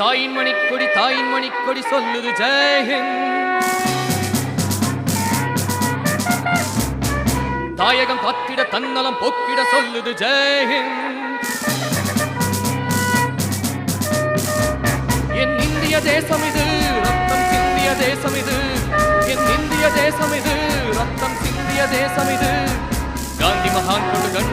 தாயின் மணிக்கொடி சொல்லுது ஜெயஹிந்த். தாயகம் காத்திட தன்னலம் போக்கிட சொல்லுது ஜெயஹிந்த். என் இந்திய தேசம் இது, ரத்தம் சிந்திய தேசம் இது. என் இந்திய தேசம் இது, ரத்தம் சிந்திய தேசம் இது. காந்தி மகான் கொடு